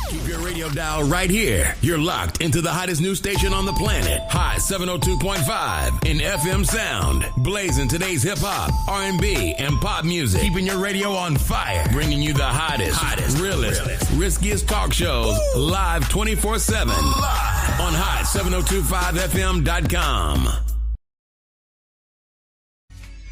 Keep your radio dial right here. You're locked into the hottest news station on the planet. Hot 702.5 in FM sound. Blazing today's hip-hop, R&B, and pop music. Keeping your radio on fire. Bringing you the hottest, realest, riskiest talk shows live 24/7 on hot7025fm.com.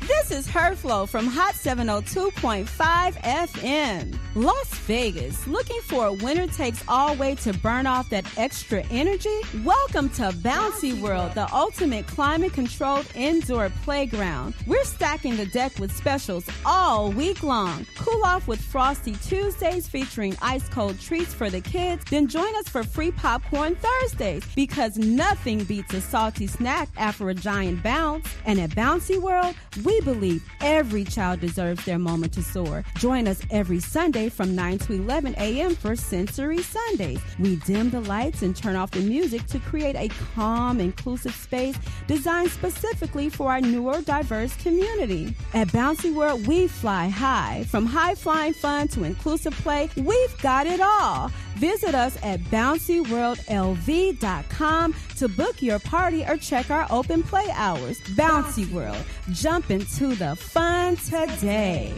This is Herflow from Hot 702.5 FM. Las Vegas, looking for a winner-takes-all way to burn off that extra energy? Welcome to Bouncy World, the ultimate climate-controlled indoor playground. We're stacking the deck with specials all week long. Cool off with Frosty Tuesdays featuring ice-cold treats for the kids, then join us for free popcorn Thursdays, because nothing beats a salty snack after a giant bounce. And at Bouncy World, we believe every child deserves their moment to soar. Join us every Sunday from 9 to 11 a.m. for Sensory Sundays. We dim the lights and turn off the music to create a calm, inclusive space designed specifically for our newer, diverse community. At Bouncy World, we fly high. From high-flying fun to inclusive play, we've got it all. Visit us at bouncyworldlv.com to book your party or check our open play hours. Bouncy World, jump into the fun today.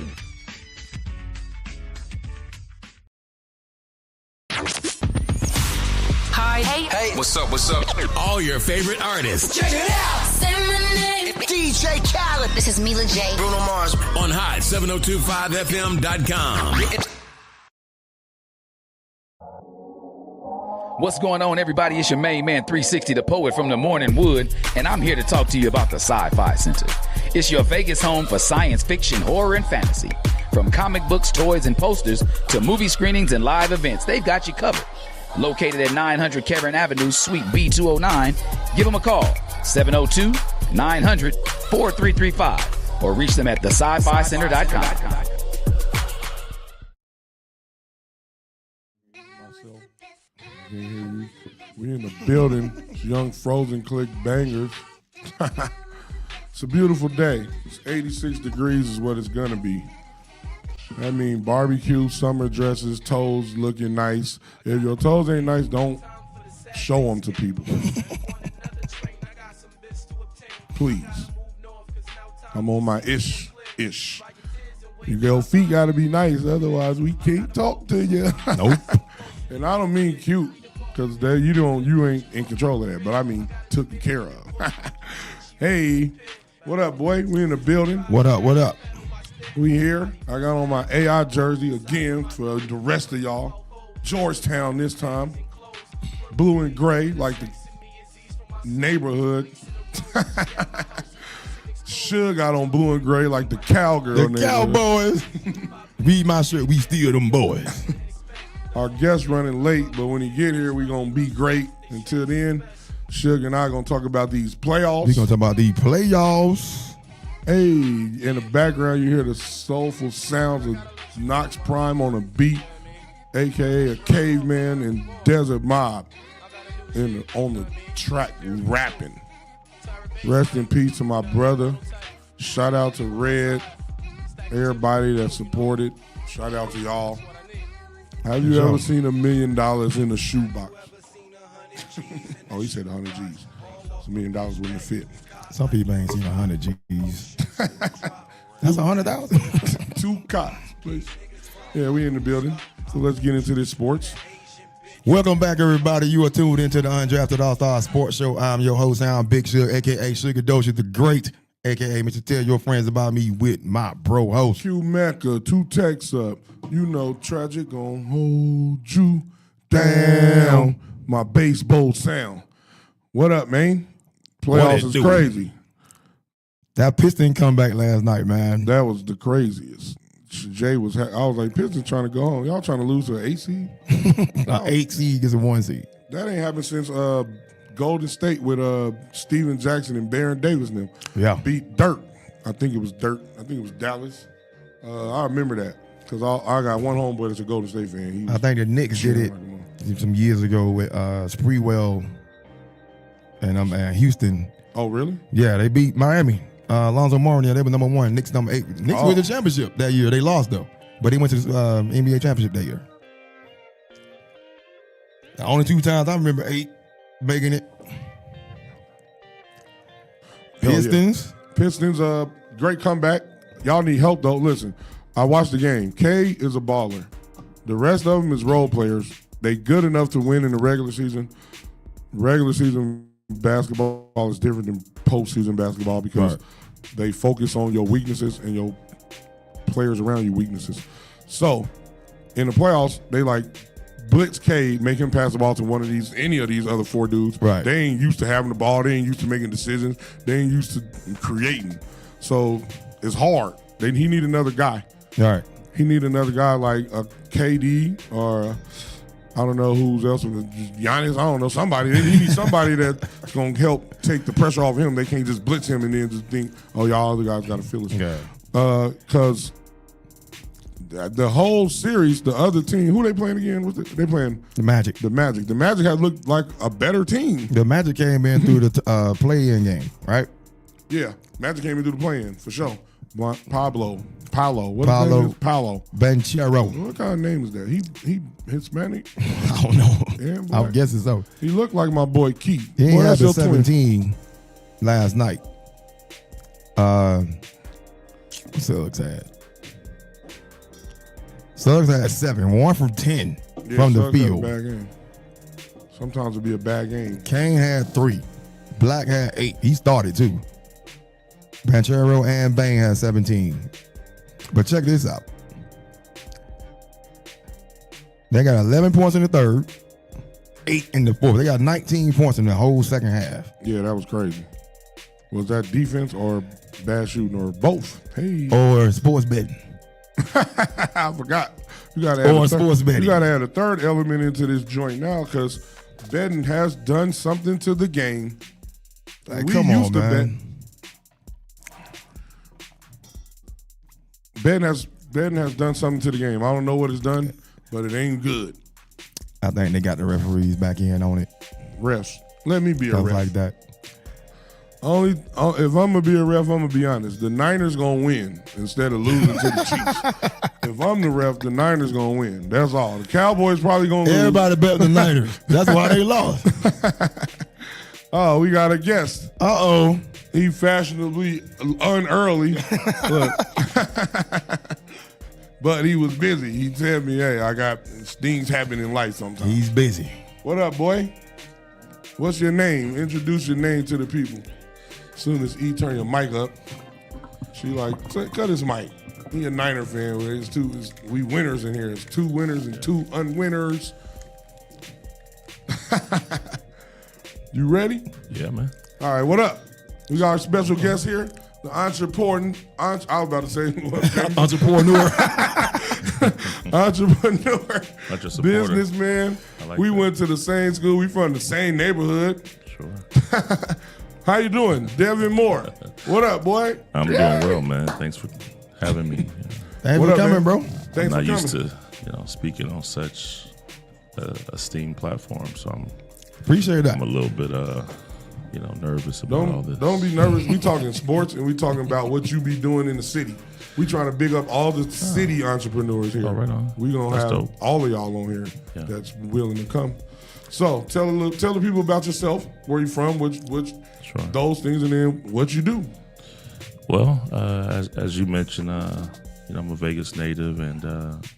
Hi. Hey. What's up? All your favorite artists. Check it out. Say my name. DJ Khaled. This is Mila J. Bruno Mars. On hot7025fm.com. What's going on, everybody? It's your main man, 360, the poet from the Morning Wood, and I'm here to talk to you about the Sci-Fi Center. It's your Vegas home for science fiction, horror, and fantasy. From comic books, toys, and posters to movie screenings and live events, they've got you covered. Located at 900 Cameron Avenue, Suite B209, give them a call, 702-900-4335, or reach them at thescificenter.com. We in the building, Young Frozen Click Bangers. It's a beautiful day. It's 86 degrees is what it's gonna be. I mean, barbecue, summer dresses, toes looking nice. If your toes ain't nice, don't show them to people. Please. I'm on my ish. Your feet gotta be nice, otherwise we can't talk to you. Nope. And I don't mean cute, because you ain't in control of that, but I mean taken care of. Hey, what up, boy? We in the building. What up? We here. I got on my AI jersey again for the rest of y'all. Georgetown this time. Blue and gray, like the neighborhood. Suge got on blue and gray like the cowgirl. The Cowboys. Read my shirt, we still them boys. Our guest running late, but when he get here, we gonna be great. Until then, Suge and I gonna talk about these playoffs. We gonna talk about these playoffs. Hey, in the background, you hear the soulful sounds of Knox Prime on a beat, a.k.a. a caveman and Desert Mob on the track rapping. Rest in peace to my brother. Shout out to Red, everybody that supported. Shout out to y'all. Have you ever seen $1 million in a shoebox? Oh, he said 100 G's. $1 million wouldn't fit. Some people ain't seen 100 G's. That's 100,000. 2 cots, please. Yeah, we in the building. So let's get into this sports. Welcome back, everybody. You are tuned into the Undrafted Allstarz Sports Show. I'm your host, Big Sugar, a.k.a. Sugar Doja the Great, a.k.a. Mr. Tell your friends about me with my bro host. Q Mecca, 2 texts up. You know, tragic gon' hold you down. My baseball sound. What up, man? Playoffs is crazy. That Piston comeback last night, man. That was the craziest. I was like, Pistons trying to go home. Y'all trying to lose to an 8 seed? An 8 seed is a 1 seed. That ain't happened since Golden State with Steven Jackson and Baron Davis and them. Yeah. Beat Dirt. I think it was Dallas. I remember that because I got one homeboy that's a Golden State fan. I think the Knicks did it some years ago with Sprewell and Houston. Oh, really? Yeah, they beat Miami. Alonzo Mourning, they were number 1. Knicks number 8. Knicks won the championship that year. They lost though, but they went to the NBA championship that year. The only 2 times I remember 8 making it. Pistons. Yeah. Pistons, great comeback. Y'all need help, though. Listen, I watched the game. K is a baller. The rest of them is role players. They good enough to win in the regular season. Regular season basketball is different than postseason basketball because they focus on your weaknesses and your players around you weaknesses. So, in the playoffs, they like blitz K, make him pass the ball to any of these other 4 dudes. Right. They ain't used to having the ball. They ain't used to making decisions. They ain't used to creating. So, it's hard. He need another guy. All right. He need another guy like a KD or I don't know who's else. Giannis, I don't know, somebody. He needs somebody that's going to help take the pressure off him. They can't just blitz him and then just think, oh, y'all other guys got to feel it. Yeah. Because the whole series, the other team, who they playing again? They playing The Magic. The Magic. The Magic had looked like a better team. The Magic came in through the play-in game, right? Yeah, Magic came into the play-in for sure. Paolo. What Paolo. his name is? Paolo. Banchero. What kind of name is that? He Hispanic? I don't know. Yeah, I'm guessing so. He looked like my boy Keith. He ain't had that's the your twin. 17 last night. Suggs had. Suggs had 7. 1 from 10 from the Suggs had a field. bad game. Sometimes it'll be a bad game. Kane had 3. Black had 8. He started too. Banchero and Bane had 17. But check this out. They got 11 points in the third, 8 in the fourth. They got 19 points in the whole second half. Yeah, that was crazy. Was that defense or bad shooting or both? Hey. Or sports betting. I forgot. You gotta add sports betting. You got to add a third element into this joint now because betting has done something to the game. Like, we come used on, to man. bet. Betting has done something to the game. I don't know what it's done, but it ain't good. I think they got the referees back in on it. Refs. Let me be a Stuff ref. like that. If I'm gonna be a ref, I'm gonna be honest. The Niners gonna win instead of losing to the Chiefs. If I'm the ref, the Niners gonna win. That's all. The Cowboys probably gonna lose. Everybody bet the Niners. That's why they lost. Oh, we got a guest. Uh-oh. He fashionably unearly. Look. But he was busy. He told me, hey, I got things happen in life sometimes. He's busy. What up, boy? What's your name? Introduce your name to the people. As soon as E turn your mic up, she like, cut his mic. He a Niner fan. We winners in here. It's 2 winners and 2 unwinners. You ready? Yeah, man. All right, what up? We got our special guest here, the entrepreneur. I was about to say Entrepreneur. Entrepreneur, businessman. Like we that. went to the same school. We from the same neighborhood. Sure. How you doing, Devin Moore? What up, boy? I'm doing well, man. Thanks for having me. Thanks What for up, coming, man? bro. Thanks I'm for not coming. used to, speaking on such a esteemed platform, so I'm Appreciate that. a little bit, nervous about all this. Don't be nervous. We talking sports and we talking about what you be doing in the city. We trying to big up all the city entrepreneurs here. Oh, right on. We gonna That's have dope. all of y'all on here Yeah. that's willing to come. So tell the people about yourself, where you from, which Sure. those things, and then what you do. Well, as you mentioned, I'm a Vegas native and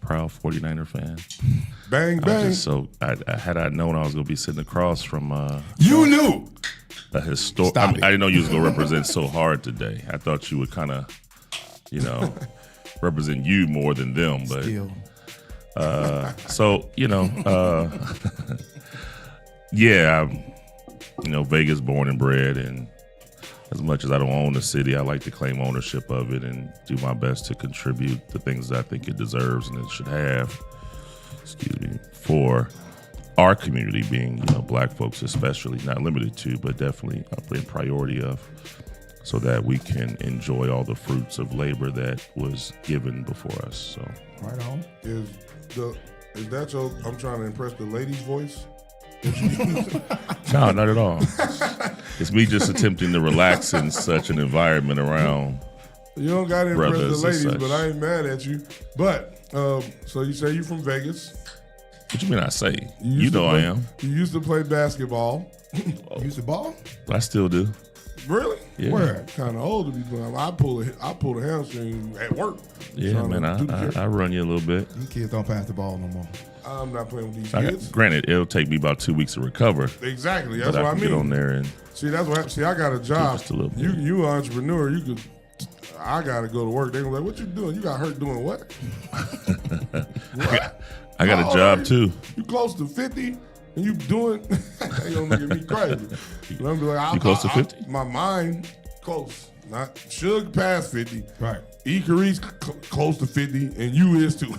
proud 49er fan. Bang bang. Had I known I was going to be sitting across from You knew. a historic. Stop I it. didn't know you was going to represent so hard today. I thought you would kind of, represent you more than them. But Still. yeah, I'm, Vegas born and bred, and as much as I don't own the city, I like to claim ownership of it and do my best to contribute the things that I think it deserves and it should have. For our community, being Black folks especially, not limited to, but definitely in priority of, so that we can enjoy all the fruits of labor that was given before us. So Right on. Is that your? I'm trying to impress the lady's voice. no, not at all. It's me just attempting to relax in such an environment around. You don't got to impress the Brothers and ladies, such. but I ain't mad at you. But so you say you from Vegas. What you mean I say? You know I am. You used to play basketball. You used to ball? I still do. Really? Yeah. Where? Kind of old to be playing. I pulled a hamstring at work. Yeah, man. I run you a little bit. These kids don't pass the ball no more. I'm not playing with these kids. Granted, it'll take me about 2 weeks to recover. Exactly. That's but what I mean. Get on there and see. I got a job. Just a little bit. You an entrepreneur. I gotta go to work. They gonna be like, what you doing? You got hurt doing what? What? I got a job too. You close to 50 and you doing? They gonna look at me crazy. And I'm be like, You close to 50? My mind close. Not Suge past 50. Right. E. Caree's close to 50, and you is too.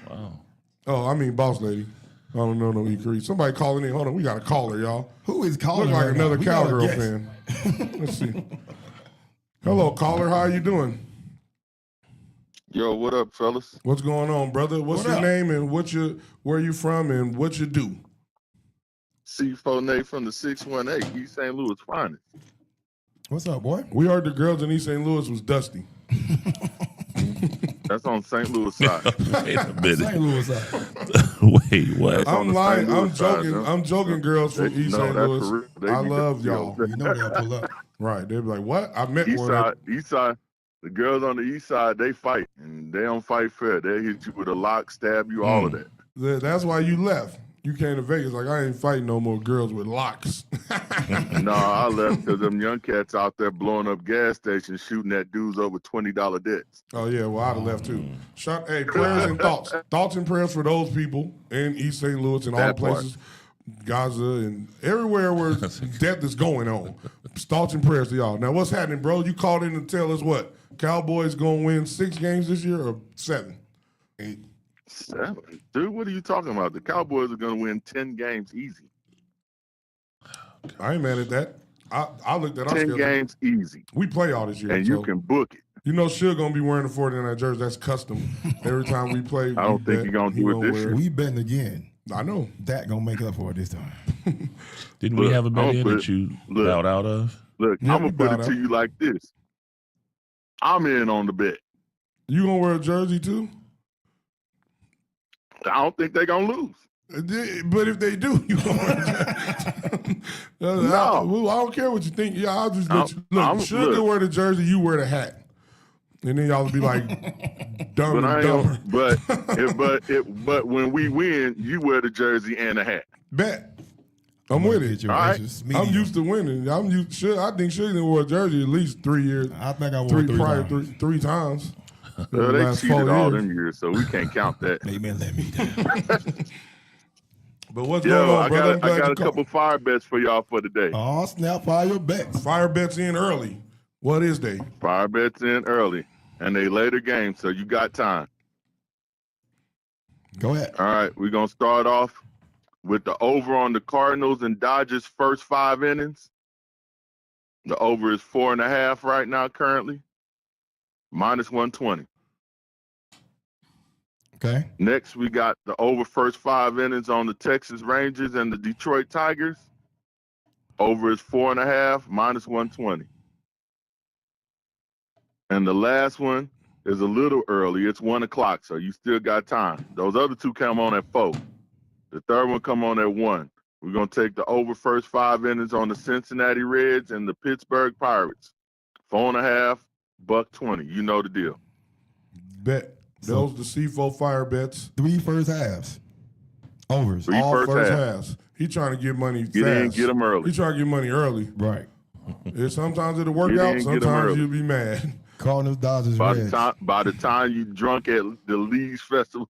Wow. Oh, I mean, boss lady. I don't know no E. Caree. Somebody calling in. Hold on, we got a caller, y'all. Who is calling? Look like right another now? We got a cowgirl guest. fan. Let's see. Hello, caller. How you doing? Yo, what up, fellas? What's going on, brother? What's your name and where you from and what you do? C4 Nate from the 618, East St. Louis finest. What's up, boy? We heard the girls in East St. Louis was dusty. That's on St. Louis side. Wait a minute. St. Louis side. Wait, what? I'm lying. St. I'm Louis side, joking. huh? I'm joking, girls from East St. that's Louis. for real. They I be love good. y'all. You know they'll pull up. Right. They'd be like, what? I met East one. side, East side. The girls on the East side, they fight, and they don't fight fair. They hit you with a lock, stab you, all of that. That's why you left. You came to Vegas like, I ain't fighting no more girls with locks. No, I left because them young cats out there blowing up gas stations, shooting at dudes over $20 debts. Oh, yeah, well, I'd have left too. Hey, prayers and thoughts. Thoughts and prayers for those people in East St. Louis and all the That part. places, Gaza and everywhere where death is going on. Thoughts and prayers to y'all. Now, what's happening, bro? You called in to tell us what? Cowboys going to win 6 games this year or 7? 8. 7? Dude, what are you talking about? The Cowboys are going to win 10 games easy. I ain't mad at that. I looked at our 10 schedule. games easy. We play all this year. And so you can book it. You know, Suge gonna be wearing the 49 jersey. That's custom. Every time we play, I don't think he's gonna do it this year. We betting again. I know. That gonna make up for it this time. Didn't we have a bet in put- that you look. bowed out of? Look, Yeah, I'm we going to put bowed it to out. you like this. I'm in on the bet. You gonna wear a jersey too? I don't think they're going to lose. But if they do, you gonna wear a jersey. I don't care what you think. Yeah, I'll just let you. Look, Suge can wear the jersey, you wear the hat. And then y'all will be like dumb But and dumber. but when we win, you wear the jersey and the hat. Bet. I'm with it. All right. I'm used to winning. I think Suge done wore a jersey at least 3 years. I think I won three times. Well, they last cheated 4 all years. them years, so we can't count that. Amen. Let me down. But what's going Yo, on, brother? I got a couple fire bets for y'all for today. Oh, snap, fire bets. Fire bets in early. What is they? Fire bets in early, and they later games, so you got time. Go ahead. All right, we're going to start off with the over on the Cardinals and Dodgers first 5 innings. The over is 4.5 right now currently, -120. Okay. Next, we got the over first 5 innings on the Texas Rangers and the Detroit Tigers. Over is 4.5, -120. And the last one is a little early. It's 1 o'clock, so you still got time. Those other two come on at 4. The third one come on at 1. We're going to take the over first 5 innings on the Cincinnati Reds and the Pittsburgh Pirates. 4.5, $1.20. You know the deal. Bet. Those the C4 fire bets. 3 first halves. Overs. Three All first first halves. halves. He trying to get money Get fast. in, get them early. He trying to get money early. Right. Sometimes it'll work Get out. in, get 'em Sometimes early. you'll be mad. Cardinals, Dodgers, By Reds. the time you drunk at the Leagues Festival,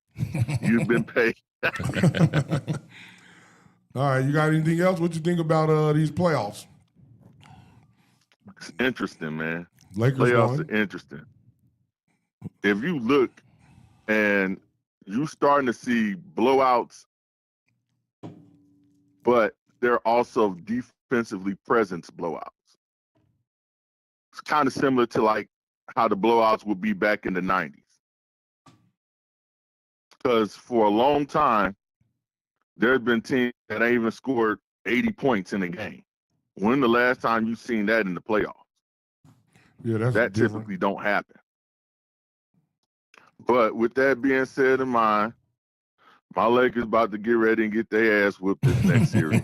you've been paid. All right, you got anything else? What you think about these playoffs? It's interesting, man. Lakers Playoffs won. are interesting. If you look and you starting to see blowouts, but they're also defensively presence blowouts. It's kind of similar to like how the blowouts would be back in the 90s. Because for a long time, there's been teams that ain't even scored 80 points in a game. When the last time you seen that in the playoffs? Yeah, that's That different. typically don't happen. But with that being said in mind, My Lakers about to get ready and get their ass whooped this next series.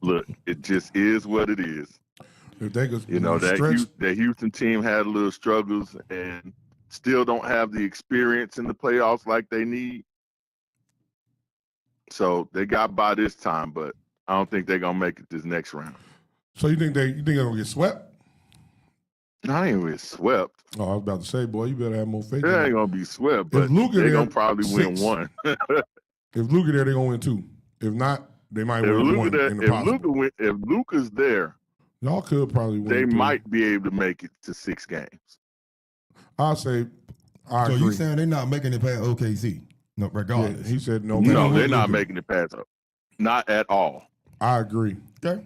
Look, it just is what it is. If they could, that Houston team had a little struggles and still don't have the experience in the playoffs like they need. So they got by this time, but I don't think they're gonna make it this next round. So you think they're gonna get swept? No, I ain't get swept. Oh, I was about to say, boy, you better have more faith. They ain't gonna be swept, but they're gonna probably win one. If Luka there, they're gonna win two. If not, they might win one. If Luka's there, y'all could probably win. They might be able to make it to 6 games. I'll say. I agree. You saying they're not making it past OKC? No, regardless. Yeah, he said no. No, they're not making it past up. Not at all. I agree. Okay.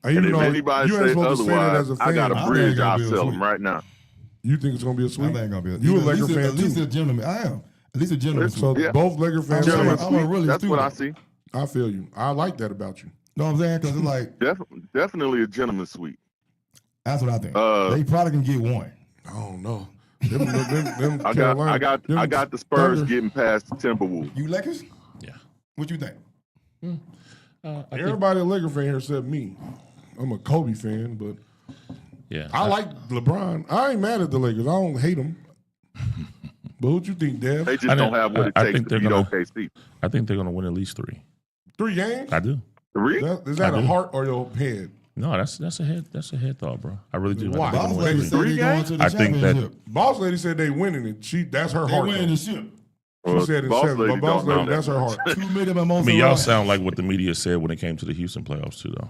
And if anybody says otherwise, I got a bridge. I'll sell them right now. You think it's gonna be a sweep? I think it's gonna be. You a Laker fan At least a gentleman. I am. At least a gentleman. So both Laker fans. That's what I see. I feel you. I like that about you. Know what I'm saying? Because it's like definitely a gentleman's sweep. That's what I think. They probably can get one. I don't know. I got the Spurs getting past the Timberwolves. You Lakers? Yeah. What you think? Everybody a Laker fan here except me. I'm a Kobe fan, but yeah, I like LeBron. I ain't mad at the Lakers. I don't hate them. But what you think, Dev? They just don't have what it takes to beat OKC. I think they're going to win at least 3. 3 games? I do. 3? Is that a heart or your head? No, that's a head thought, bro. I really do. Why? Boss lady said they going to the I think that Boss lady said they winning it. That's her heart. They winning the ship. She said in 7, but Boss lady, that's her heart. 2 minimum. I mean, y'all sound like what the media said when it came to the Houston playoffs too, though.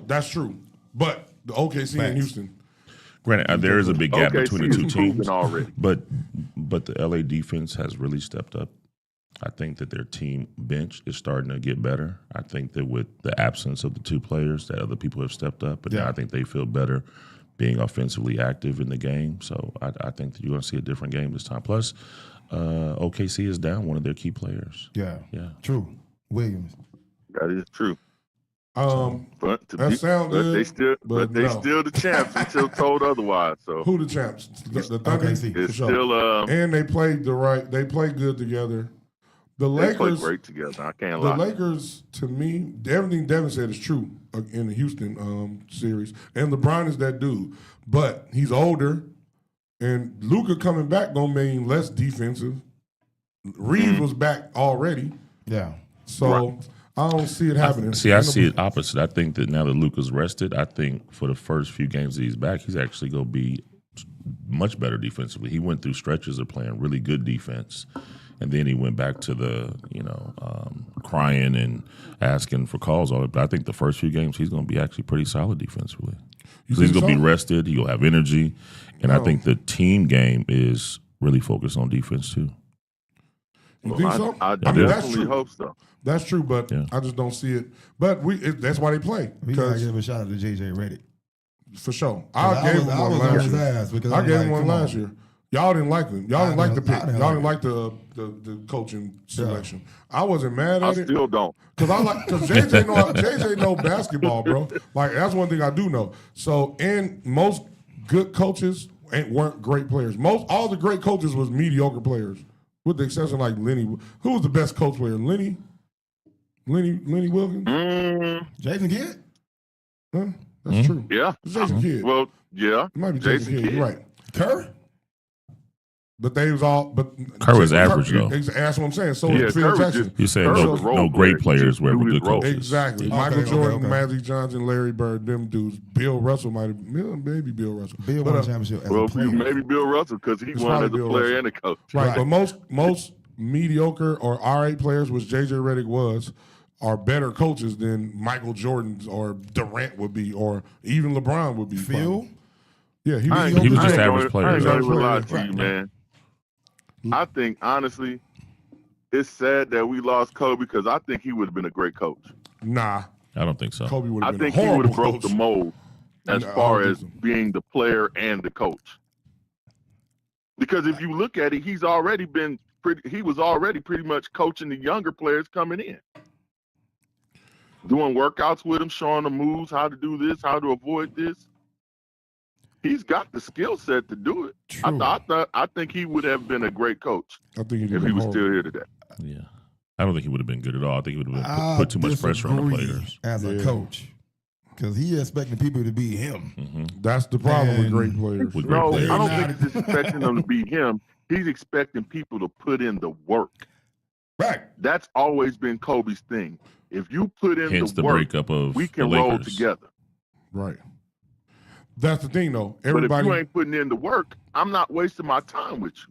That's true. But the OKC and Houston. Granted, there is a big gap between the two teams, already. but the LA defense has really stepped up. I think that their team bench is starting to get better. I think that with the absence of the 2 players, that other people have stepped up, and I think they feel better being offensively active in the game. So I think that you're going to see a different game this time. Plus, OKC is down one of their key players. Yeah. True. Williams. That is true. But sounds good. They still the champs until told otherwise. So who the champs? The Thunder. It's still and they played They played good together. The they Lakers play great together. I can't lie. The Lakers, to me, everything Devin said is true in the Houston series. And LeBron is that dude, but he's older, and Luka coming back gonna mean less defensive. Reeves was back already. Yeah. So I don't see it happening. I see it opposite. I think that now that Luka's rested, I think for the first few games that he's back, he's actually going to be much better defensively. He went through stretches of playing really good defense, and then he went back to the, crying and asking for calls on it. But I think the first few games, he's going to be actually pretty solid defensively. He's going to be rested. He'll have energy. And I think the team game is really focused on defense, too. You think so? I definitely hope so. That's true, but I just don't see it. But that's why they play. We gotta give a shout out to JJ Redick. For sure. I gave him one last year. I gave him one last year. Y'all didn't like him. Y'all didn't like the pick. Y'all didn't like the coaching selection. I wasn't mad at it. I still don't. Because JJ know basketball, bro. Like, that's one thing I do know. So, and most good coaches weren't great players. All the great coaches was mediocre players. With the exception like Lenny. Who was the best coach player? Lenny Wilkins? Jason Kidd? Huh? That's true. Yeah. It's Jason Kidd. Well, yeah. It might be Jason Kidd. You're right. Kerr? But they was all. But Kerr was average, though. That's what I'm saying. So was Phil Jackson. You saying no great players were good coaches. Exactly. Michael Jordan, Magic Johnson, Larry Bird, them dudes. Bill Russell might have. Maybe Bill Russell. Bill won a championship as a player. Maybe Bill Russell because he won as a player and a coach. Right. But most mediocre or all-right players, which J.J. Redick was, are better coaches than Michael Jordan or Durant would be, or even LeBron would be. Phil? Yeah, he was just average player. I ain't gonna lie to you, man. I think, honestly, it's sad that we lost Kobe because I think he would have been a great coach. Nah. I don't think so. Kobe would have been I think he would have broke the mold as far as being the player and the coach. Because if you look at it, he was already pretty much coaching the younger players coming in. Doing workouts with them, showing them moves, how to do this, how to avoid this. He's got the skill set to do it. I think he would have been a great coach if he was still here today. Yeah. I don't think he would have been good at all. I think he would have been put too much pressure on the players. As a coach. Because he expecting people to be him. Mm-hmm. That's the problem with great players. No, I don't think he's expecting them to be him. He's expecting people to put in the work. Right. That's always been Kobe's thing. If you put in Hence the the work, breakup of we can the roll Lakers. together. Right. That's the thing, though. But if you ain't putting in the work, I'm not wasting my time with you.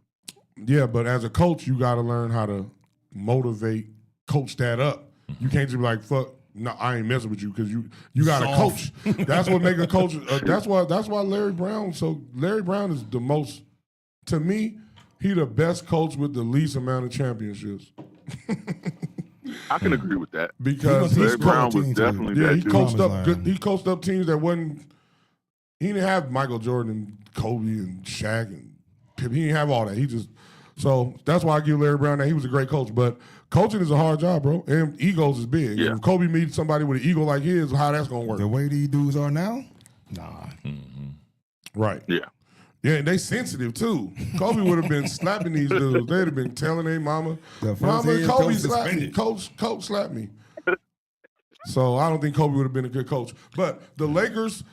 Yeah, but as a coach, you got to learn how to motivate, coach that up. You can't just be like, fuck, no, I ain't messing with you because you got to coach. That's what make a coach. That's why Larry Brown. So Larry Brown is the most, to me, he the best coach with the least amount of championships. I can agree with that. Because Larry Brown was definitely that he dude. coached up good. He coached up teams that wasn't. He didn't have Michael Jordan and Kobe and Shaq and Pip. He didn't have all that. He just so that's why I give Larry Brown that he was a great coach. But coaching is a hard job, bro. And egos is big. Yeah. If Kobe meets somebody with an ego like his, how that's gonna work? The way these dudes are now, nah. Right. Yeah. Yeah, and they sensitive too. Kobe would have been slapping these dudes. They'd have been telling their mama, "Mama, Kobe slapped me. Coach slapped me." So I don't think Kobe would have been a good coach. But the Lakers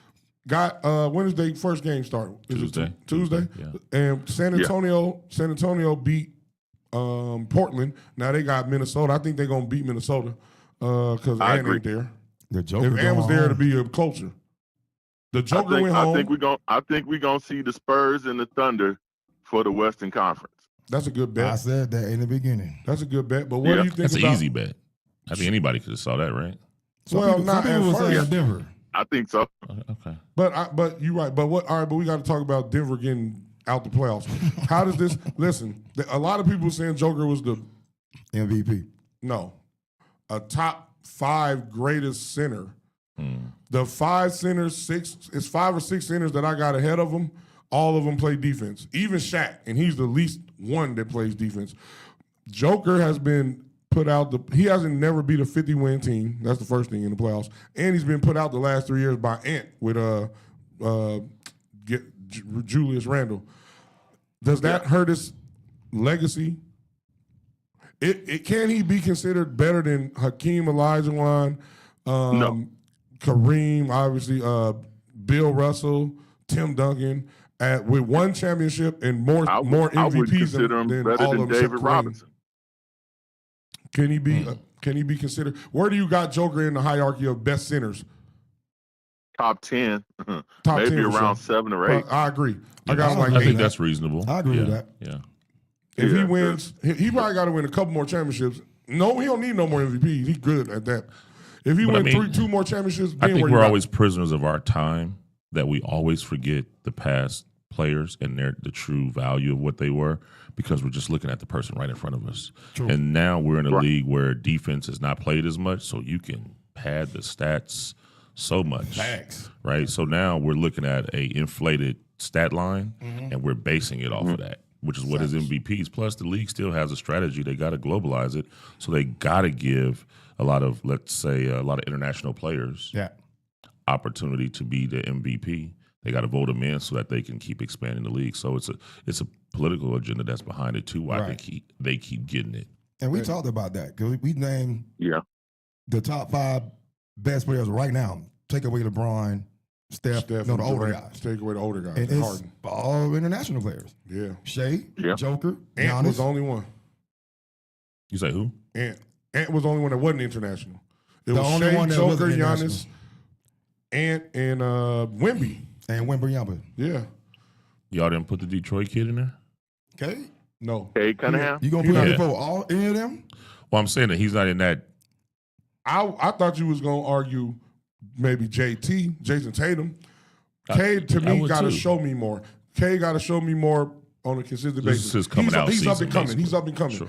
got when does their first game start? Is Tuesday. it Tuesday? Yeah. And San Antonio beat Portland. Now they got Minnesota. I think they're gonna beat Minnesota because Ant ain't there. The Joker If Ant was there to be a culture. The Joker went home. I think we're gonna see the Spurs and the Thunder for the Western Conference. That's a good bet. I said that in the beginning. That's a good bet. But what do you think That's about? an easy bet. I think anybody could have saw that, right? Well, not at first. Denver. I think so. Okay. But you're right. But what? All right. But we got to talk about Denver getting out the playoffs. How does this? Listen, a lot of people saying Joker was the MVP. No, a top 5 greatest center. The 5 centers, it's 5 or 6 centers that I got ahead of them. All of them play defense. Even Shaq, and he's the least one that plays defense. Joker has been put out. He hasn't never beat a 50-win team. That's the first thing in the playoffs. And he's been put out the last 3 years by Ant with Julius Randle. Does that hurt his legacy? Can he be considered better than Hakeem Olajuwon? No. Kareem, obviously, Bill Russell, Tim Duncan, with 1 championship and more MVPs than better all than of them. David Robinson. Can he be? Can he be considered? Where do you got Joker in the hierarchy of best centers? Top 10, Top maybe 10 for around sure. 7 or 8. I agree. Yeah, I got him like I 8. think that's reasonable. I agree with that. Yeah. If he wins, he probably got to win a couple more championships. No, he don't need no more MVPs. He's good at that. If he wins 2 more championships, then I think where we're you always prisoners of our time, that we always forget the past players and the true value of what they were, because we're just looking at the person right in front of us. True. And now we're in a league where defense is not played as much, so you can pad the stats so much. Facts. Right? So now we're looking at a inflated stat line, and we're basing it off of that, which is what is MVPs. Plus, the league still has a strategy. They got to globalize it, so they got to give a lot of, let's say, a lot of international players opportunity to be the MVP. They got to vote them in so that they can keep expanding the league. So it's a political agenda that's behind it too. Why they keep getting it. And we talked about that because we named the top 5 best players right now. Take away LeBron, Steph, the older guys. Take away the older guys. And it's Harden. all international players. Yeah. Shea, Joker, Ant Giannis. was the only one. You say who? Ant was the only one that wasn't international. It The was only Shea, one that Joker, wasn't Giannis, international. Ant, and Wemby. And Wembanyama. Yeah. Y'all didn't put the Detroit kid in there? Okay. No. Hey, Cunningham. You gonna put him before any of them? Well, I'm saying that he's not in that. I thought you was gonna argue maybe JT, Jason Tatum. K to I me would got to too. show me more. K got to show me more on a consistent This basis. is his coming out he's up season, and coming. He's basically. up and coming. Sure.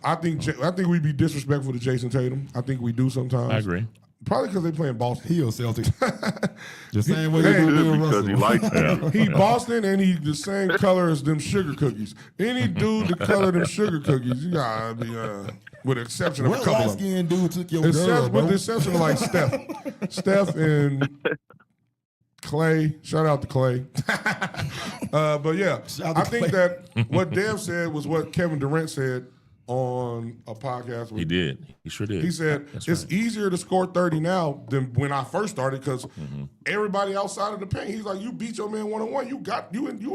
I think we'd be disrespectful to Jason Tatum. I think we do sometimes. I agree. Probably because they playing Boston. He a Celtic. The same way Hey, they do Bill because Russell. he likes it. He Boston and he the same color as them sugar cookies. Any dude the color of them sugar cookies, you gotta be with the exception of a What couple light of them. skinned dude took your girl, With bro? the exception of like Steph and Clay. Shout out to Clay. But yeah, Shout out to I think Clay. that what Dev said was what Kevin Durant said on a podcast. He did. He sure did. He said it's easier to score 30 now than when I first started because everybody outside of the paint. He's like, you beat your man one-on-one. You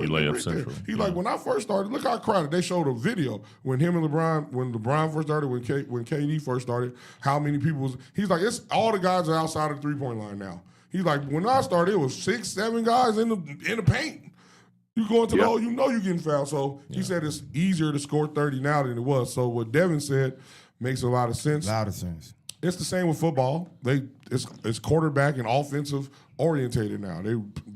lay up central. He's like, when I first started, look how crowded. They showed a video when him and LeBron, when LeBron first started, when KD first started, how many people was. He's like, it's all the guys are outside of the 3-point line now. He's like, when I started, it was 6, 7 guys in the paint. You go into the hole, you're getting fouled. So he said it's easier to score 30 now than it was. So what Devin said makes a lot of sense. It's the same with football. It's quarterback and offensive orientated now.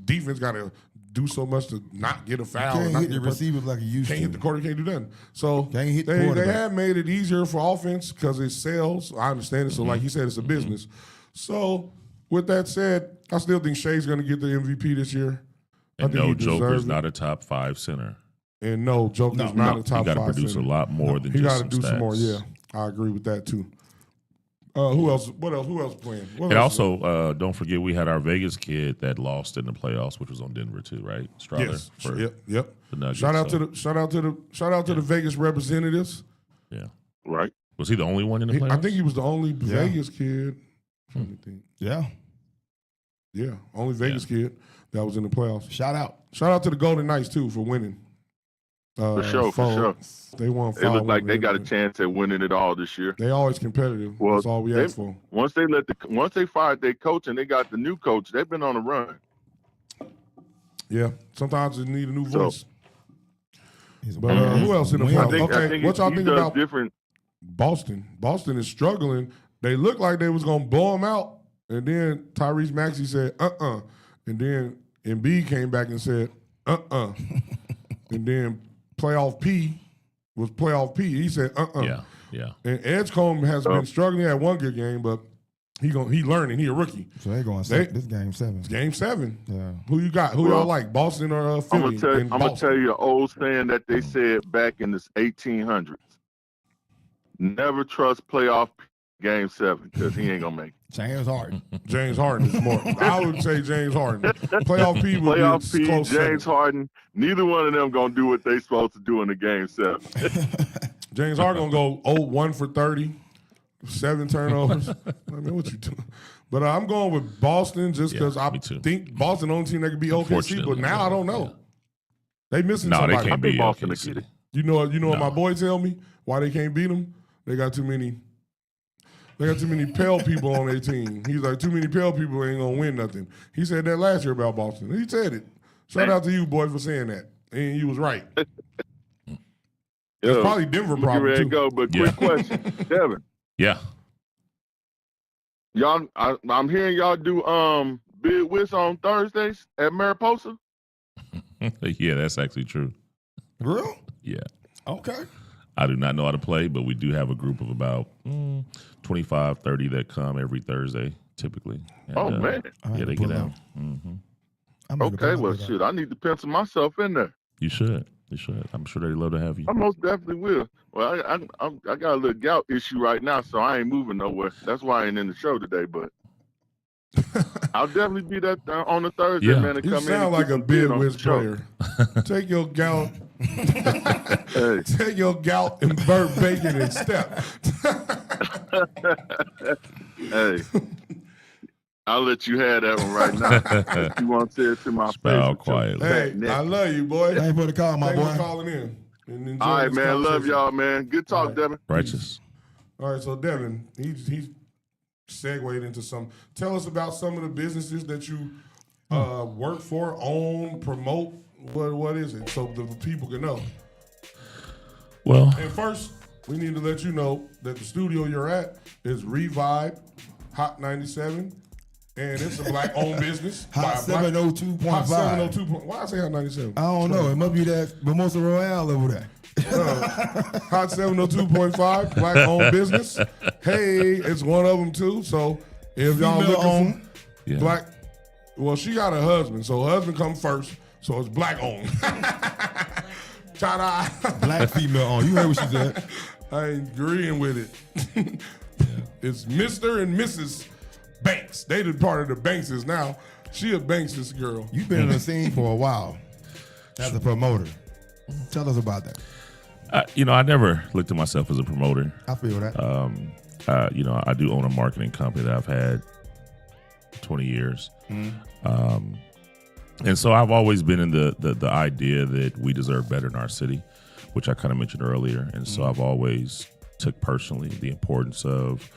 Defense got to do so much to not get a foul. You can't hit the receivers like you used to. Can't hit the quarter, can't do nothing. So can't hit the they have made it easier for offense because it sells. I understand it. So like he said, it's a business. So with that said, I still think Shea's going to get the MVP this year. And no, Joker's not a top 5 center. And no, Joker's not a top 5 center. He got to produce a lot more than he just got to do stats. some more, yeah. I agree with that, too. Who else? What else? Who else playing? And also, don't forget, we had our Vegas kid that lost in the playoffs, which was on Denver, too, right? Strother. Yes. Yep. The Nuggets, shout out to the Vegas representatives. Yeah. Right. Was he the only one in the playoffs? I think he was the only Vegas kid. Yeah, only Vegas kid that was in the playoffs. Shout out to the Golden Knights too for winning. For sure. They won 5. It looked like they got a chance at winning it all this year. They always competitive. Well, that's all we ask for. Once they fired their coach and they got the new coach, they've been on a run. Yeah, sometimes they need a new voice. But who else in the playoffs? I think what y'all think about different? Boston? Boston is struggling. They looked like they was gonna blow them out, and then Tyrese Maxey said, and then Embiid came back and said, and then playoff P. He said, Yeah. And Edgecombe has been struggling at one good game, but he learning. He a rookie. So they going this game 7. It's game 7. Yeah. Who you got? Who y'all like? Boston or Philly? I'm gonna tell you an old saying that they said back in the 1800s. Never trust playoff game 7 because he ain't gonna make it. James Harden. James Harden is more. I would say James Harden. Playoff P would be close. James Harden. Neither one of them gonna do what they supposed to do in the game 7. James Harden gonna go 1 for 30, 7 turnovers. I mean, what you doing? But I'm going with Boston just because I think Boston the only team that could be OKC. But now I don't know. They missing somebody. They can't beat Boston. OKC. You know what my boy tell me? Why they can't beat them? They got too many pale people on their team. He's like, too many pale people ain't gonna win nothing. He said that last year about Boston. He said it. Shout out to you, boy, for saying that. And you was right. It's probably Denver problem too. Go, but quick question, Devin. Yeah. Y'all, I'm hearing y'all do Big Wiss on Thursdays at Mariposa. Yeah, that's actually true. Real? Yeah. Okay. I do not know how to play, but we do have a group of about 25, 30 that come every Thursday, typically. And, man. Yeah, they get out. Okay, well, shit, I need to pencil myself in there. You should. I'm sure they'd love to have you. I most definitely will. Well, I got a little gout issue right now, so I ain't moving nowhere. That's why I ain't in the show today, but I'll definitely be that on the Thursday, man. To You come sound in like a Big Wiz player. Take your gout. Take your gout and burnt bacon and step. Hey, I'll let you have that one right now. If you want to say it to my Spell face. quietly. Hey, I love you, boy. Thanks for the call, my boy. Thanks for calling in. And enjoy All right, this man. Love conversation. y'all, man. Good talk, Devin. Righteous. All right, so Devin, he's segued into some. Tell us about some of the businesses that you work for, own, promote. What is it, so the people can know? Well, and first, we need to let you know that the studio you're at is Revive Hot 97, and it's a black-owned business. Hot 702.5. Hot 702. Why I say Hot 97? I don't know. It must be that Mimosa Royale over there. Hot 702.5, black-owned business. Hey, it's one of them too. So if y'all looking for black, well, she got a husband, so her husband come first. So it's black-owned. Ta-da. Black female owned. You heard what she said. I ain't agreeing with it. It's Mr. and Mrs. Banks. They the part of the Bankses now. She a Bankses girl. You've been in the scene for a while as a promoter. Tell us about that. I never looked at myself as a promoter. I feel that. I do own a marketing company that I've had 20 years. And so I've always been in the idea that we deserve better in our city, which I kind of mentioned earlier. And so I've always took personally the importance of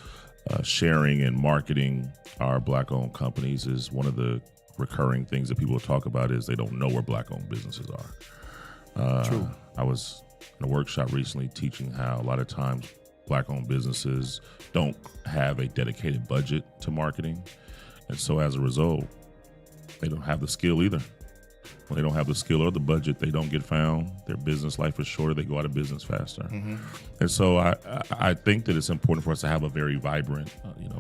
sharing and marketing our Black-owned companies. Is one of the recurring things that people talk about is they don't know where Black-owned businesses are. True. I was in a workshop recently teaching how a lot of times Black-owned businesses don't have a dedicated budget to marketing. And so as a result, they don't have the skill either. When they don't have the skill or the budget, they don't get found. Their business life is shorter. They go out of business faster. And so I think that it's important for us to have a very vibrant,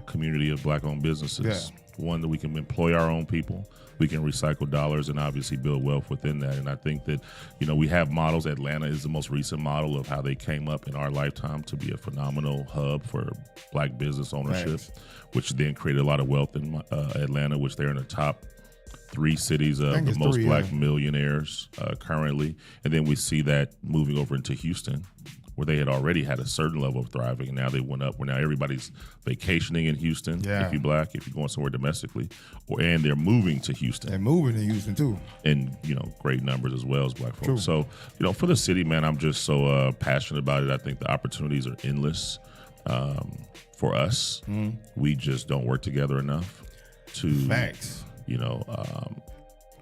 community of Black-owned businesses. One, that we can employ our own people. We can recycle dollars and obviously build wealth within that. And I think that, we have models. Atlanta is the most recent model of how they came up in our lifetime to be a phenomenal hub for Black business ownership, which then created a lot of wealth in Atlanta, which they're in the top 3 cities of the most Black millionaires currently. And then we see that moving over into Houston, where they had already had a certain level of thriving, and now they went up, where now everybody's vacationing in Houston, if you're Black, if you're going somewhere domestically, and they're moving to Houston. They're moving to Houston, too. And, great numbers as well as Black folks. True. So, for the city, man, I'm just so passionate about it. I think the opportunities are endless for us. We just don't work together enough to... Facts.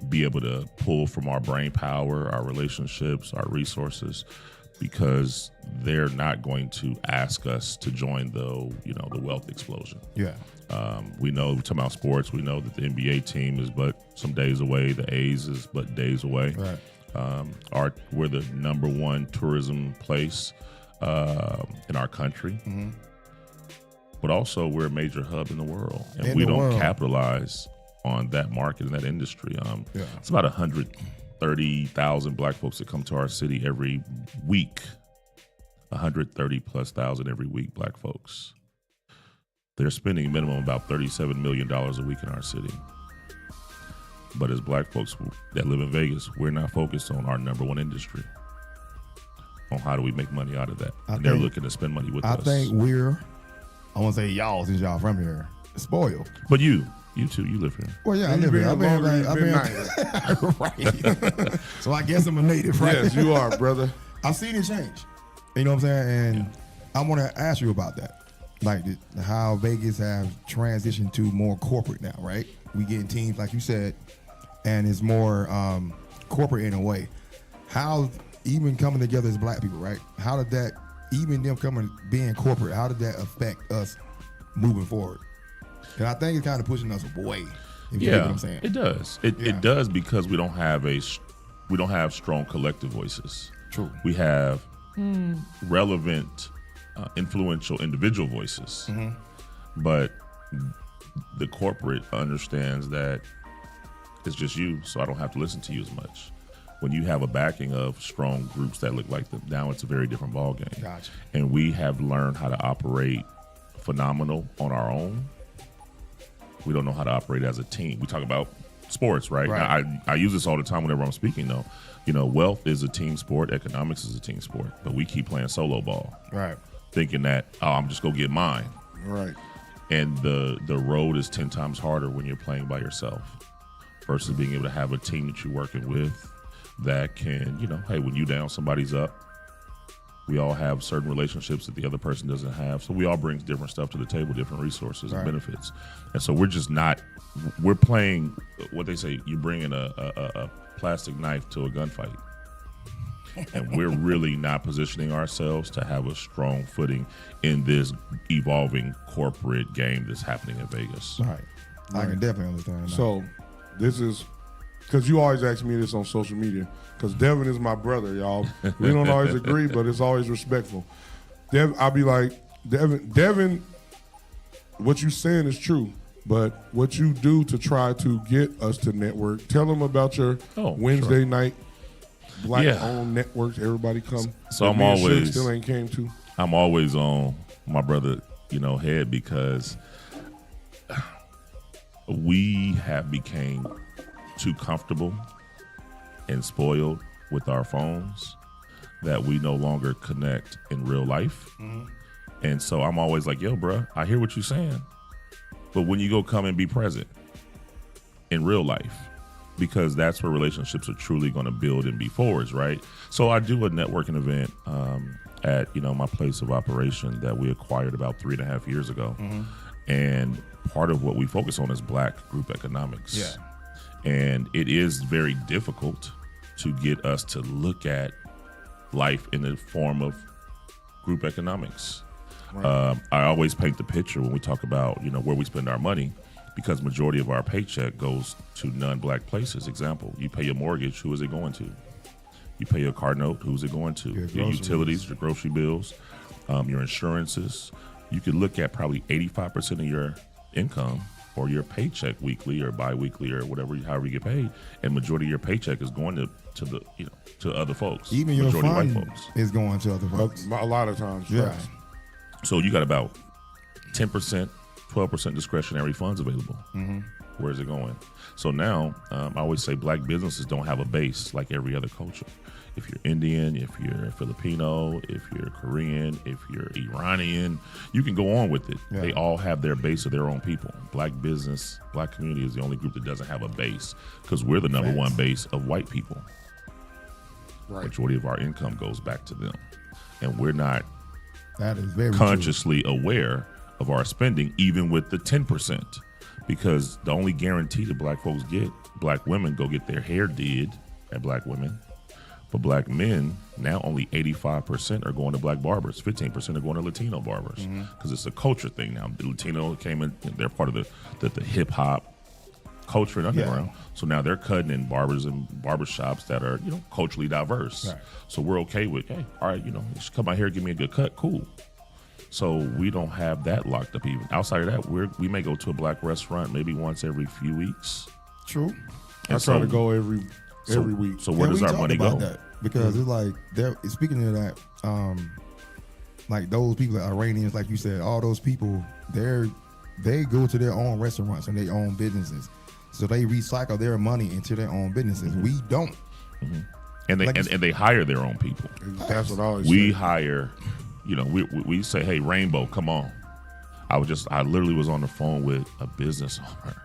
Be able to pull from our brain power, our relationships, our resources, because they're not going to ask us to join the wealth explosion. Yeah. We know, we're talking about sports, we know that the NBA team is but some days away. The A's is but days away. Right. We're the number 1 tourism place in our country. But also we're a major hub in the world. And we don't capitalize on that market and that industry. It's about 130,000 Black folks that come to our city every week. 130,000+ every week, Black folks. They're spending a minimum about $37 million a week in our city. But as Black folks that live in Vegas, we're not focused on our number 1 industry. On how do we make money out of that? They're looking to spend money with us. I think I want to say y'all, since y'all from here, spoiled. But you too, you live here. Well, yeah, I live here. Right. So I guess I'm a native, right? Yes, you are, brother. I've seen it change. You know what I'm saying? And I want to ask you about that. Like how Vegas have transitioned to more corporate now, right? We getting teams, like you said, and it's more corporate in a way. How even coming together as Black people, right? How did that, even them being corporate, how did that affect us moving forward? And I think it's kind of pushing us away. If you know what I'm saying. It does. It does, because we don't have strong collective voices. True. We have relevant, influential individual voices, but the corporate understands that it's just you, so I don't have to listen to you as much. When you have a backing of strong groups that look like them, now it's a very different ballgame. Gotcha. And we have learned how to operate phenomenal on our own. We don't know how to operate as a team. We talk about sports, right? I use this all the time whenever I'm speaking, though. Wealth is a team sport. Economics is a team sport. But we keep playing solo ball. Right. Thinking that, I'm just going to get mine. Right. And the road is 10 times harder when you're playing by yourself versus being able to have a team that you're working with that can, hey, when you down, somebody's up. We all have certain relationships that the other person doesn't have. So we all bring different stuff to the table, different resources and benefits. And so we're playing what they say, you bring in a plastic knife to a gunfight. And we're really not positioning ourselves to have a strong footing in this evolving corporate game that's happening in Vegas. Right. I can definitely understand that. So this is, because you always ask me this on social media, because Devin is my brother, y'all. We don't always agree, but it's always respectful. I'll be like, Devin, what you saying is true, but what you do to try to get us to network, tell them about your Wednesday night Black-owned networks. Everybody come. So I'm always still ain't came to. I'm always on my brother, head, because we have became too comfortable and spoiled with our phones that we no longer connect in real life. And so I'm always like, yo, bro, I hear what you're saying. But when you go come and be present in real life, because that's where relationships are truly going to build and be forwards, right? So I do a networking event at my place of operation that we acquired about 3.5 years ago. And part of what we focus on is Black group economics. Yeah. And it is very difficult to get us to look at life in the form of group economics. Right. I always paint the picture when we talk about where we spend our money, because majority of our paycheck goes to non-Black places. Example, you pay your mortgage, who is it going to? You pay your car note, who's it going to? Your utilities, your grocery bills, your insurances. You could look at probably 85% of your income or your paycheck weekly or bi-weekly or whatever, however you get paid, and majority of your paycheck is going to the to other folks. Even your majority fund white folks is going to other folks. A lot of times, yeah. right. So you got about 10%, 12% discretionary funds available. Where's it going? So now, I always say Black businesses don't have a base like every other culture. If you're Indian, if you're Filipino, if you're Korean, if you're Iranian, you can go on with it. Yeah. They all have their base of their own people. Black business, Black community is the only group that doesn't have a base, because we're the number one base of white people. Right. Majority of our income goes back to them. And we're not That is very consciously aware of our spending, even with the 10%, because the only guarantee that Black folks get, Black women go get their hair did at Black women, but Black men now only 85% are going to Black barbers, 15% are going to Latino barbers, because it's a culture thing now. The Latino came in; they're part of the hip hop culture and underground. Yeah. So now they're cutting in barbers and barbershops that are culturally diverse. Right. So we're okay with, hey, all right, you should come out here, give me a good cut, cool. So we don't have that locked up even. Outside of that, we may go to a Black restaurant maybe once every few weeks. True. I try to go every week. So where does our money go? That? Because it's like, speaking of that, like those people, Iranians, like you said, all those people, they go to their own restaurants and their own businesses. So they recycle their money into their own businesses. We don't. And they and they hire their own people. That's what I always we say. hire, we say, hey, Rainbow, come on. I literally was on the phone with a business owner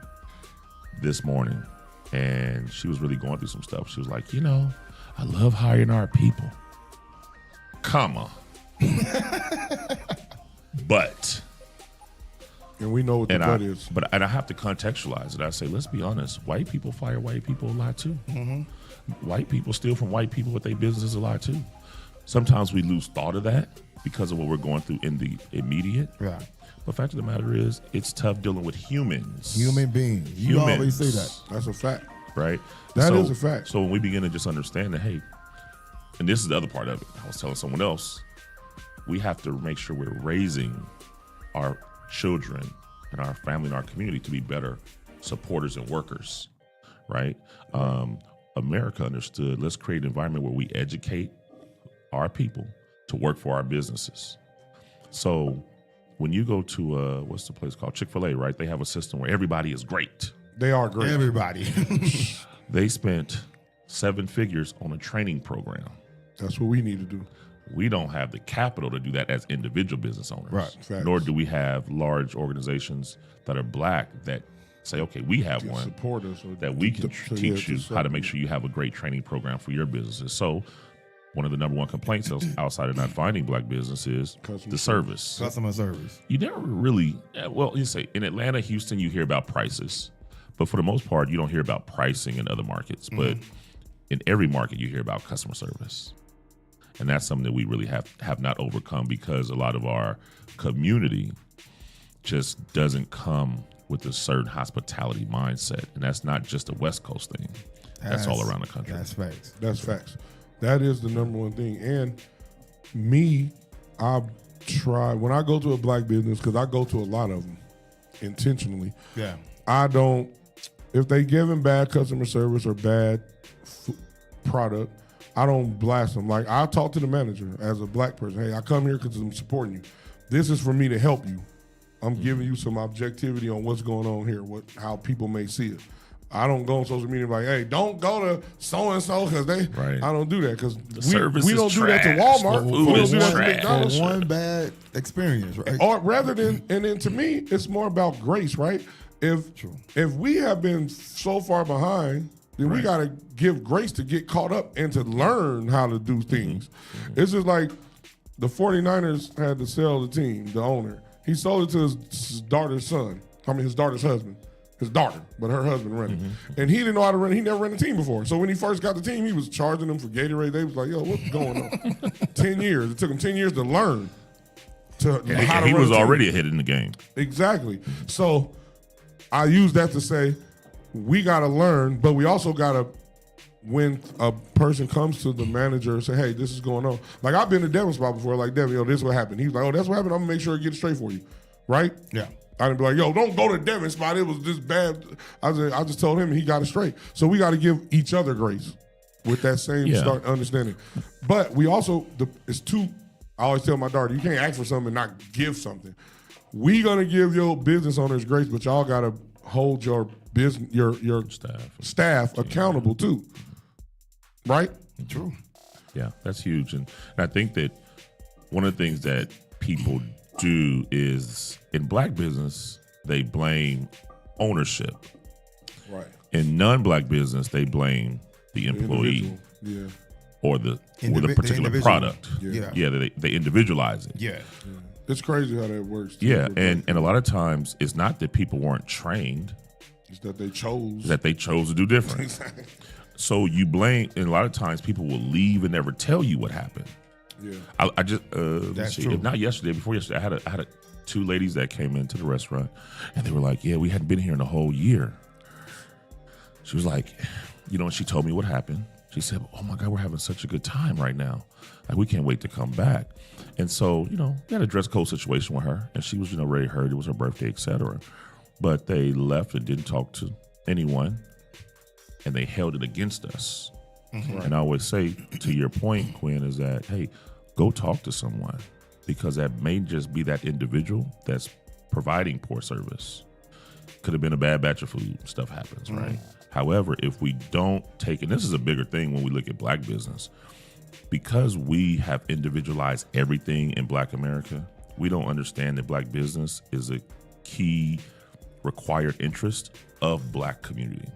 this morning, and she was really going through some stuff. She was like, I love hiring our people. Come on. But. And we know what the cut is. But I have to contextualize it. I say, let's be honest. White people fire white people a lot too. White people steal from white people with their businesses a lot too. Sometimes we lose thought of that because of what we're going through in the immediate. Yeah. But the fact of the matter is, it's tough dealing with humans. Human beings. You always say that. That's a fact. Right? That is a fact. So when we begin to just understand that, hey, and this is the other part of it. I was telling someone else, we have to make sure we're raising our children and our family and our community to be better supporters and workers, right? America understood, let's create an environment where we educate our people to work for our businesses. So when you go to what's the place called? Chick-fil-A, right? They have a system where everybody is great. They are great. Everybody. They spent 7 figures on a training program. That's what we need to do. We don't have the capital to do that as individual business owners. Right. Facts. Nor do we have large organizations that are Black that say, okay, we have one support us that we can teach you how to make sure you have a great training program for your businesses. So one of the number one complaints outside of not finding Black business is the service. Customer service. You never really, you say in Atlanta, Houston, you hear about prices. But for the most part, you don't hear about pricing in other markets. But in every market, you hear about customer service. And that's something that we really have not overcome, because a lot of our community just doesn't come with a certain hospitality mindset. And that's not just a West Coast thing. That's all around the country. That's facts. That's facts. That is the number one thing. And I try, when I go to a Black business, because I go to a lot of them intentionally. Yeah. I don't, if they giving bad customer service or bad product, I don't blast them. Like, I'll talk to the manager as a Black person. Hey, I come here because I'm supporting you. This is for me to help you. I'm giving you some objectivity on what's going on here, how people may see it. I don't go on social media like, hey, don't go to so-and-so because they, Right. I don't do that because service we don't is do that to trash. Walmart. Food We don't is do that to trash. McDonald's. For one bad experience, right? Or rather than, and then to me, it's more about grace, right? If we have been so far behind, then we got to give grace to get caught up and to learn how to do things. It's just like the 49ers had to sell the team, the owner. He sold it to his daughter's his daughter's husband. His daughter, but her husband ran it. And he didn't know how to run it. He never ran a team before. So when he first got the team, he was charging them for Gatorade. They was like, yo, what's going on? 10 years. It took him 10 years to learn how to run he was a team. already ahead in the game. Exactly. So I use that to say we got to learn, but we also got to, when a person comes to the manager and say, hey, this is going on. Like I've been to Devin's spot before, like, Devin, yo, this is what happened. He's like, oh, that's what happened. I'm going to make sure I get it straight for you. Right? Yeah. I didn't be like, yo, don't go to Devin's spot. It was this bad. I just told him and he got it straight. So we got to give each other grace with that same start understanding. But we also, I always tell my daughter, you can't ask for something and not give something. We going to give your business owners grace, but y'all got to hold your business, your staff accountable too. Right? True. Yeah, that's huge. And I think that one of the things that people do is in black business, they blame ownership. Right. In non-black business, they blame the employee or the particular product. They individualize it. Yeah. It's crazy how that works. Too. Yeah, and a lot of times it's not that people weren't trained. It's that they chose. To do different. Exactly. So you blame, and a lot of times people will leave and never tell you what happened. Yeah. I just That's true. Not yesterday, before yesterday, I had two ladies that came into the restaurant, and they were like, "Yeah, we hadn't been here in a whole year." She was like, and she told me what happened. She said, "Oh my God, we're having such a good time right now. Like we can't wait to come back." And so, we had a dress code situation with her, and she was, very hurt. It was her birthday, etc. But they left and didn't talk to anyone, and they held it against us. Mm-hmm. And I always say, to your point, Quinn, is that, hey, go talk to someone, because that may just be that individual that's providing poor service. Could have been a bad batch of food. Stuff happens, right? However, if we don't take, and this is a bigger thing when we look at black business, because we have individualized everything in black America, we don't understand that black business is a key required interest of black community,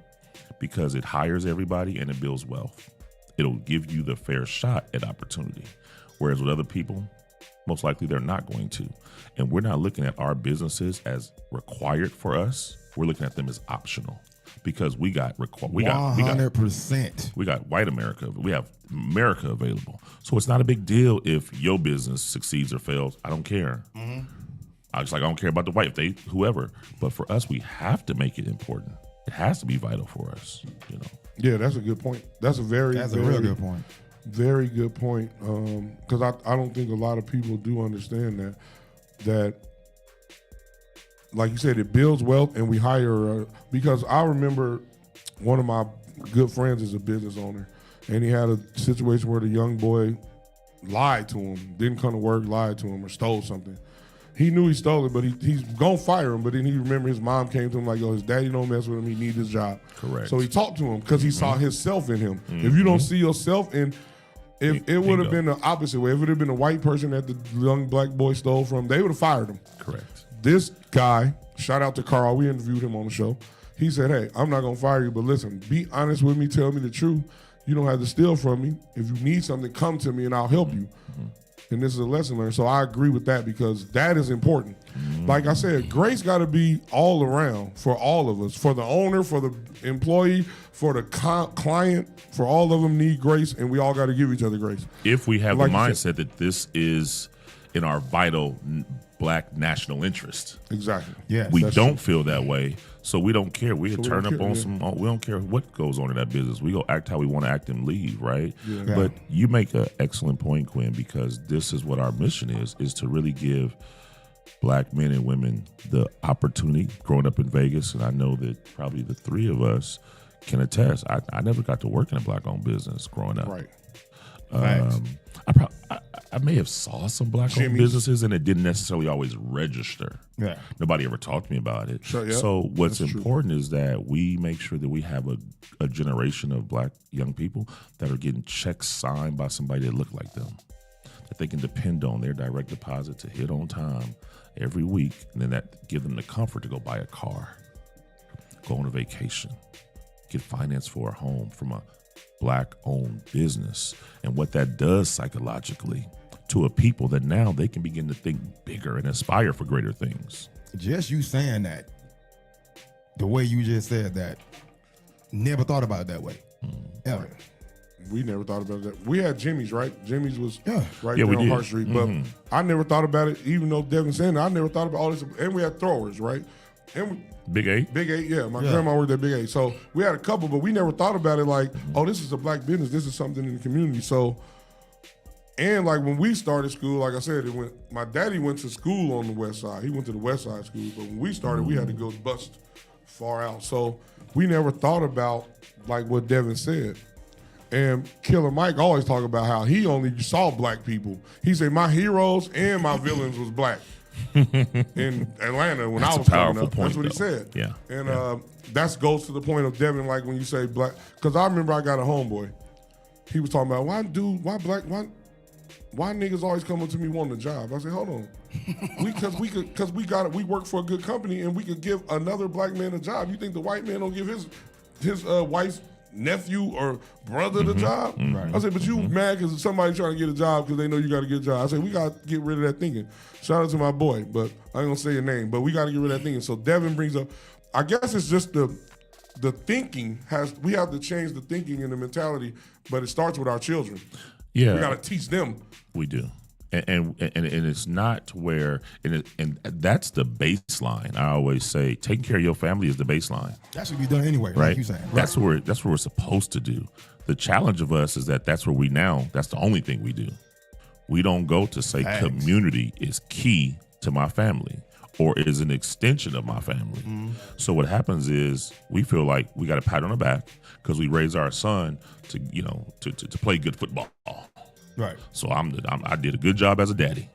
because it hires everybody and it builds wealth. It'll give you the fair shot at opportunity. Whereas with other people, most likely they're not going to. And we're not looking at our businesses as required for us. We're looking at them as optional, because we got 100%. We got white America. We have America available. So it's not a big deal if your business succeeds or fails. I don't care. Mm-hmm. I don't care about the white, whoever. But for us, we have to make it important. It has to be vital for us, Yeah, that's a good point. That's a real good point. Very good point. Because I don't think a lot of people do understand that like you said, it builds wealth, and we hire. Because I remember one of my good friends is a business owner, and he had a situation where the young boy lied to him, didn't come to work, lied to him, or stole something. He knew he stole it, but he's gonna fire him. But then he remembered his mom came to him like, yo, his daddy don't mess with him. He needs his job. Correct. So he talked to him because he saw himself in him. If you don't see yourself in, if it would have been the opposite way, if it would have been a white person that the young black boy stole from, they would have fired him. Correct. This guy, shout out to Carl, we interviewed him on the show. He said, hey, I'm not gonna fire you, but listen, be honest with me, tell me the truth. You don't have to steal from me. If you need something, come to me and I'll help you. And this is a lesson learned. So I agree with that, because that is important. Like I said, grace got to be all around for all of us, for the owner, for the employee, for the client, for all of them need grace, and we all got to give each other grace. If we have the mindset that this is in our vital black national interest. Exactly. Yeah. We don't feel that way, so we don't care. We turn up on some. We don't care what goes on in that business. We go act how we want to act and leave, right? Yeah. But you make an excellent point, Quinn, because this is what our mission is to really give black men and women the opportunity. Growing up in Vegas, and I know that probably the three of us can attest. I never got to work in a black-owned business growing up. Right. I may have saw some black-owned businesses, and it didn't necessarily always register. Yeah. Nobody ever talked to me about it. Sure, yeah. So what's That's important is that we make sure that we have a generation of black young people that are getting checks signed by somebody that look like them, that they can depend on their direct deposit to hit on time every week, and then that give them the comfort to go buy a car, go on a vacation, get financed for a home from a black-owned business. And what that does psychologically to a people, that now they can begin to think bigger and aspire for greater things. Just you saying that, the way you just said that, never thought about it that way. Ever. We never thought about that. We had Jimmy's, right? Jimmy's was right Yeah, there we on did. Hart Street. But I never thought about it, even though Devin said that. I never thought about all this. And we had throwers, right? And Big 8? Big 8, yeah. My grandma worked at Big 8. So we had a couple, but we never thought about it like, oh, this is a black business. This is something in the community. So, and like when we started school, like I said, my daddy went to school on the west side. He went to the west side school. But when we started, we had to go bust far out. So we never thought about like what Devin said. And Killer Mike always talk about how he only saw black people. He said, my heroes and my villains was black. In Atlanta when I was coming up. That's what he said. Yeah. And that goes to the point of Devin, like when you say black, because I remember I got a homeboy. He was talking about why niggas always come up to me wanting a job. I said, hold on. We work for a good company and we could give another black man a job. You think the white man don't give his wife's nephew or brother the job? Right. I said, but you mad because somebody trying to get a job because they know you got to get a job. I said, we got to get rid of that thinking. Shout out to my boy, but I ain't gonna say your name, but we got to get rid of that thinking. So Devin brings up, I guess it's just the thinking we have to change the thinking and the mentality, but it starts with our children. Yeah. We got to teach them. We do. And it's not where, and that's the baseline. I always say, taking care of your family is the baseline. That should be done anyway, right? Like you saying. Right. That's what we're supposed to do. The challenge of us is that's where that's the only thing we do. We don't go to say community is key to my family or is an extension of my family. So what happens is we feel like we got a pat on the back because we raise our son to play good football. Right. So I did a good job as a daddy.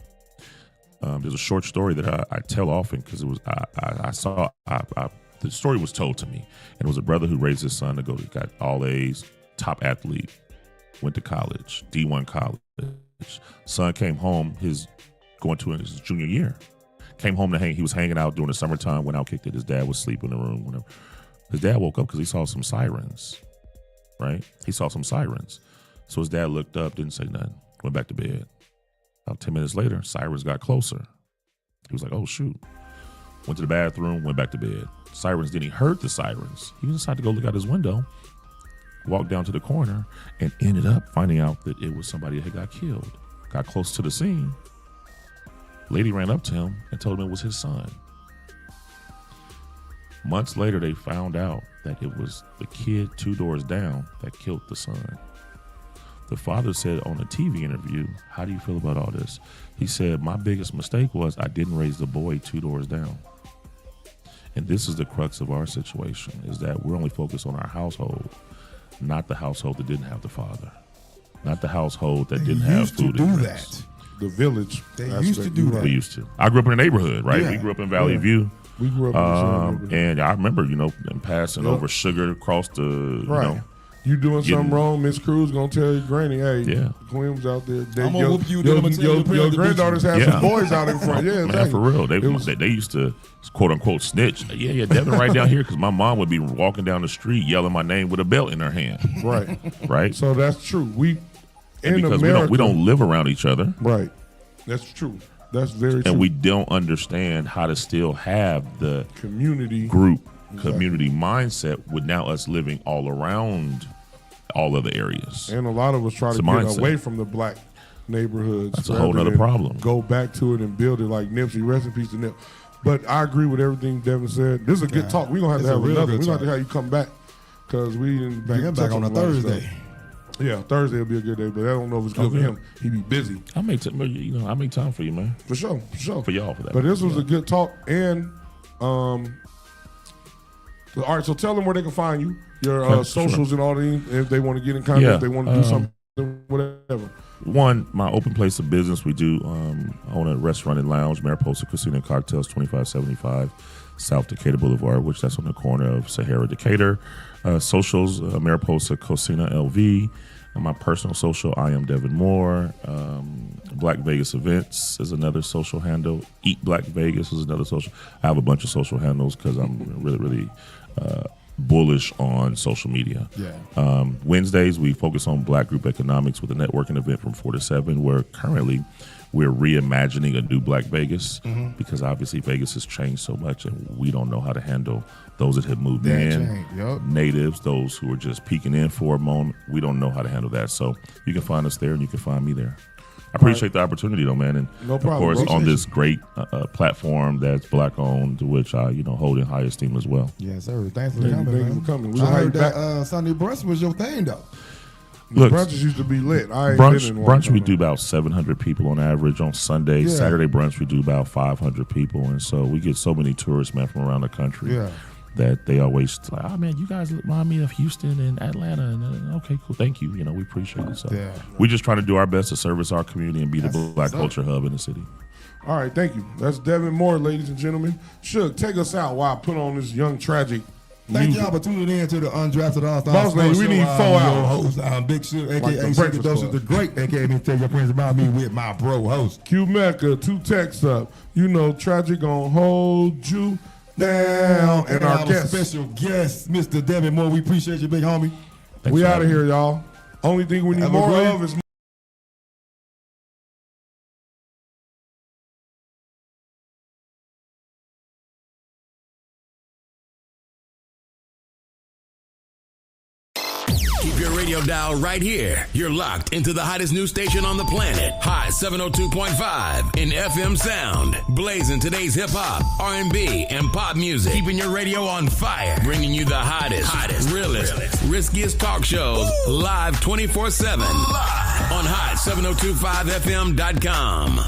There's a short story that I tell often because it was the story was told to me, and it was a brother who raised his son got all A's, top athlete, went to college, D1 college. Son came home, going to his junior year. Came home to hang. He was hanging out during the summertime. Went out, kicked it. His dad was asleep in the room. Whatever. His dad woke up because he saw some sirens. Right? He saw some sirens. So his dad looked up, didn't say nothing, went back to bed. About 10 minutes later, sirens got closer. He was like, oh, shoot. Went to the bathroom, went back to bed. Sirens, then he heard the sirens. He decided to go look out his window, walked down to the corner, and ended up finding out that it was somebody that had got killed. Got close to the scene. Lady ran up to him and told him it was his son. Months later, they found out that it was the kid 2 doors down that killed the son. The father said on a TV interview, how do you feel about all this? He said, my biggest mistake was I didn't raise the boy 2 doors down. And this is the crux of our situation, is that we're only focused on our household, not the household that didn't have the father, not the household that didn't have food. They used to do that. The village. They used to do that. We used to. I grew up in a neighborhood, right? Yeah. We grew up in Valley View. We grew up in the same neighborhood. And I remember, them passing over sugar across the, You doing something wrong, Miss Cruz gonna tell your granny, hey, Quinn was out there. I'm gonna whoop you, then I'm gonna tell your granddaughters have some boys out in front. Yeah, exactly. Man, for real. They used to, quote unquote, snitch. Yeah, Devin right down here, because my mom would be walking down the street yelling my name with a belt in her hand. Right. Right? So that's true. Because we don't live around each other. Right. That's true. That's very true. And we don't understand how to still have the community group. Community mindset with now us living all around all other areas. And a lot of us try to get away from the black neighborhoods. That's a whole nother problem. Go back to it and build it like Nipsey. Rest in peace to Nip. But I agree with everything Devin said. This is a good talk. We're going to have another. We're going to have to have you come back because we didn't bring him back on a Thursday. Yeah, Thursday will be a good day, but I don't know if it's good for him. He be busy. I'll make time for you, man. For sure. For y'all, for that. But this was a good talk. And all right, so tell them where they can find you, your socials and all that, if they want to get in contact, if they want to do something, whatever. One, my open place of business, we do own a restaurant and lounge, Mariposa Casino and Cocktails, 2575 South Decatur Boulevard, which that's on the corner of Sahara Decatur. Socials, Mariposa Cocina LV. And my personal social, I am Devin Moore. Black Vegas Events is another social handle. Eat Black Vegas is another social. I have a bunch of social handles because I'm really bullish on social media. Yeah. Wednesdays, we focus on Black group economics with a networking event from 4 to 7, where currently we're reimagining a new Black Vegas because obviously Vegas has changed so much and we don't know how to handle those that have moved in, natives, those who are just peeking in for a moment. We don't know how to handle that. So you can find us there and you can find me there. I appreciate the opportunity, though, man. And no problem. Of course, on this great platform that's Black-owned, to which I, hold in high esteem as well. Yes, sir. Thanks for coming. I heard that Sunday brunch was your thing, though. Look, brunches used to be lit. Brunch we do about 700 people on average on Sunday. Yeah. Saturday brunch we do about 500 people, and so we get so many tourists, man, from around the country. Yeah. That they always like, oh man, you guys remind me of Houston and Atlanta, and okay, cool, thank you. We appreciate it. So we're just trying to do our best to service our community and be the Black culture hub in the city. All right, thank you. That's Devin Moore, ladies and gentlemen. Shug, take us out while I put on this young tragic. Thank y'all for tuning in to the Undrafted Allstarz. Boss lady, we need 4 hours. Host, Big Shug, a.k.a. Shug Doses the Great, a.k.a. me tell your friends about me with my bro host. Q Mecca, 2 texts up. Tragic gonna hold you down. And our special guest, Mr. Devin Moore. We appreciate you, big homie. We out of here, y'all. Only thing we need more of is Keep your radio dial right here. You're locked into the hottest news station on the planet. High 702.5 in FM sound. Blazing today's hip hop, R&B, and pop music. Keeping your radio on fire. Bringing you the hottest, realest, riskiest talk shows live 24/7 on hot 702.5fm.com.